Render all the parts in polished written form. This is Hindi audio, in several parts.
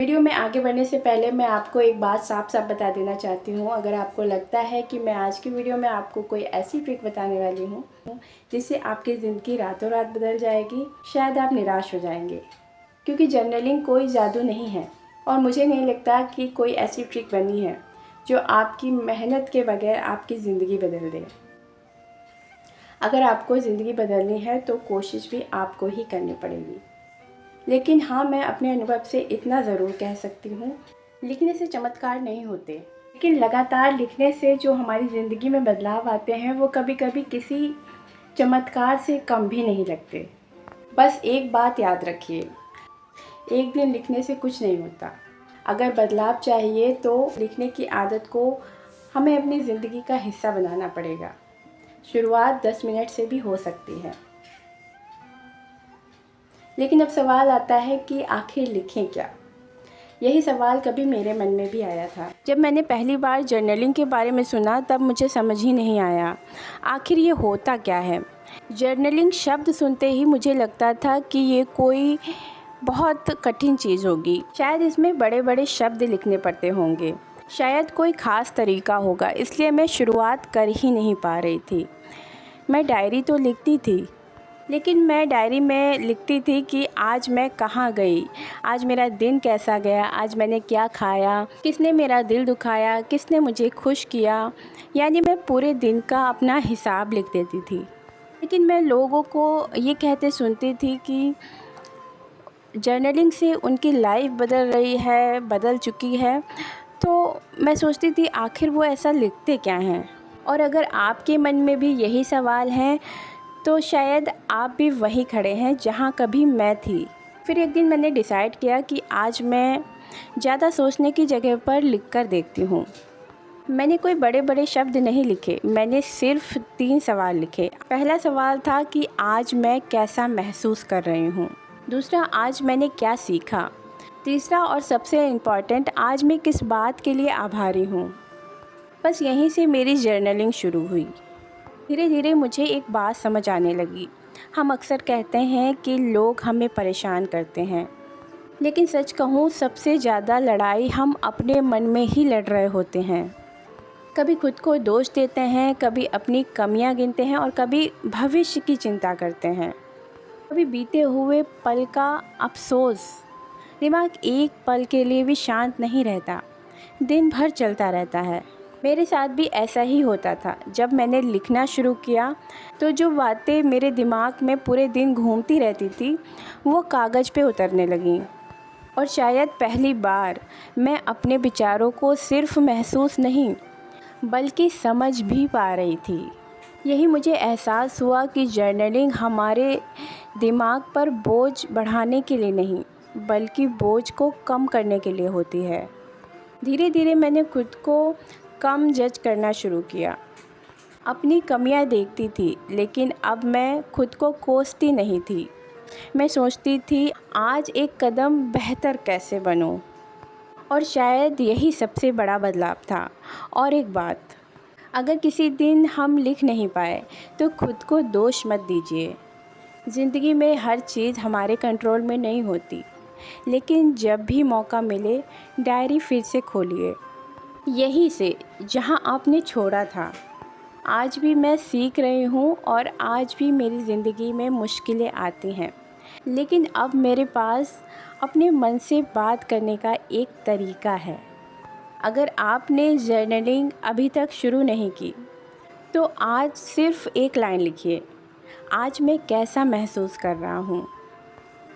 वीडियो में आगे बढ़ने से पहले मैं आपको एक बात साफ साफ बता देना चाहती हूँ। अगर आपको लगता है कि मैं आज की वीडियो में आपको कोई ऐसी ट्रिक बताने वाली हूँ जिससे आपकी ज़िंदगी रातों रात बदल जाएगी, शायद आप निराश हो जाएंगे। क्योंकि जर्नलिंग कोई जादू नहीं है और मुझे नहीं लगता कि कोई ऐसी ट्रिक बनी है जो आपकी मेहनत के बगैर आपकी ज़िंदगी बदल दे। अगर आपको ज़िंदगी बदलनी है तो कोशिश भी आपको ही करनी पड़ेगी। लेकिन हाँ, मैं अपने अनुभव से इतना ज़रूर कह सकती हूँ, लिखने से चमत्कार नहीं होते, लेकिन लगातार लिखने से जो हमारी ज़िंदगी में बदलाव आते हैं वो कभी कभी किसी चमत्कार से कम भी नहीं लगते। बस एक बात याद रखिए, एक दिन लिखने से कुछ नहीं होता। अगर बदलाव चाहिए तो लिखने की आदत को हमें अपनी ज़िंदगी का हिस्सा बनाना पड़ेगा। शुरुआत 10 मिनट से भी हो सकती है। लेकिन अब सवाल आता है कि आखिर लिखें क्या? यही सवाल कभी मेरे मन में भी आया था। जब मैंने पहली बार जर्नलिंग के बारे में सुना तब मुझे समझ ही नहीं आया आखिर ये होता क्या है। जर्नलिंग शब्द सुनते ही मुझे लगता था कि ये कोई बहुत कठिन चीज़ होगी, शायद इसमें बड़े बड़े शब्द लिखने पड़ते होंगे, शायद कोई ख़ास तरीका होगा, इसलिए मैं शुरुआत कर ही नहीं पा रही थी। मैं डायरी तो लिखती थी, लेकिन मैं डायरी में लिखती थी कि आज मैं कहाँ गई, आज मेरा दिन कैसा गया, आज मैंने क्या खाया, किसने मेरा दिल दुखाया, किसने मुझे खुश किया। यानी मैं पूरे दिन का अपना हिसाब लिख देती थी। लेकिन मैं लोगों को ये कहते सुनती थी कि जर्नलिंग से उनकी लाइफ बदल रही है, बदल चुकी है। तो मैं सोचती थी आखिर वो ऐसा लिखते क्या हैं। और अगर आपके मन में भी यही सवाल है तो शायद आप भी वहीं खड़े हैं जहां कभी मैं थी। फिर एक दिन मैंने डिसाइड किया कि आज मैं ज़्यादा सोचने की जगह पर लिख कर देखती हूँ। मैंने कोई बड़े बड़े शब्द नहीं लिखे, मैंने सिर्फ 3 सवाल लिखे। पहला सवाल था कि आज मैं कैसा महसूस कर रही हूँ। दूसरा, आज मैंने क्या सीखा। तीसरा और सबसे इम्पॉर्टेंट, आज मैं किस बात के लिए आभारी हूँ। बस यहीं से मेरी जर्नलिंग शुरू हुई। धीरे धीरे मुझे एक बात समझ आने लगी। हम अक्सर कहते हैं कि लोग हमें परेशान करते हैं, लेकिन सच कहूँ सबसे ज़्यादा लड़ाई हम अपने मन में ही लड़ रहे होते हैं। कभी खुद को दोष देते हैं, कभी अपनी कमियां गिनते हैं और कभी भविष्य की चिंता करते हैं। कभी बीते हुए पल का अफसोस। दिमाग एक पल के लिए भी शांत नहीं रहता, दिन भर चलता रहता है। मेरे साथ भी ऐसा ही होता था। जब मैंने लिखना शुरू किया तो जो बातें मेरे दिमाग में पूरे दिन घूमती रहती थी वो कागज़ पे उतरने लगीं। और शायद पहली बार मैं अपने विचारों को सिर्फ महसूस नहीं बल्कि समझ भी पा रही थी। यही मुझे एहसास हुआ कि जर्नलिंग हमारे दिमाग पर बोझ बढ़ाने के लिए नहीं बल्कि बोझ को कम करने के लिए होती है। धीरे धीरे मैंने खुद को कम जज करना शुरू किया। अपनी कमियां देखती थी, लेकिन अब मैं खुद को कोसती नहीं थी। मैं सोचती थी आज एक कदम बेहतर कैसे बनूं। और शायद यही सबसे बड़ा बदलाव था। और एक बात, अगर किसी दिन हम लिख नहीं पाए तो खुद को दोष मत दीजिए। ज़िंदगी में हर चीज़ हमारे कंट्रोल में नहीं होती, लेकिन जब भी मौका मिले डायरी फिर से खोलिए, यहीं से जहां आपने छोड़ा था। आज भी मैं सीख रही हूं और आज भी मेरी ज़िंदगी में मुश्किलें आती हैं, लेकिन अब मेरे पास अपने मन से बात करने का एक तरीका है। अगर आपने जर्नलिंग अभी तक शुरू नहीं की तो आज सिर्फ एक लाइन लिखिए, आज मैं कैसा महसूस कर रहा हूँ।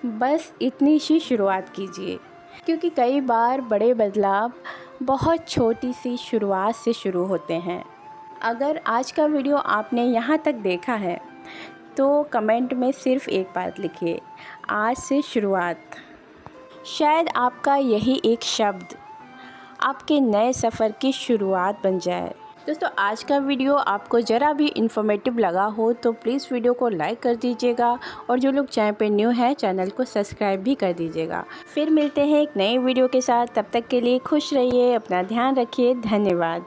बस इतनी सी शुरुआत कीजिए, क्योंकि कई बार बड़े बदलाव बहुत छोटी सी शुरुआत से शुरू होते हैं। अगर आज का वीडियो आपने यहाँ तक देखा है तो कमेंट में सिर्फ एक बात लिखिए, आज से शुरुआत। शायद आपका यही एक शब्द आपके नए सफ़र की शुरुआत बन जाए। दोस्तों, आज का वीडियो आपको ज़रा भी इन्फॉर्मेटिव लगा हो तो प्लीज़ वीडियो को लाइक कर दीजिएगा और जो लोग चैनल पे न्यू हैं चैनल को सब्सक्राइब भी कर दीजिएगा। फिर मिलते हैं एक नए वीडियो के साथ, तब तक के लिए खुश रहिए, अपना ध्यान रखिए। धन्यवाद।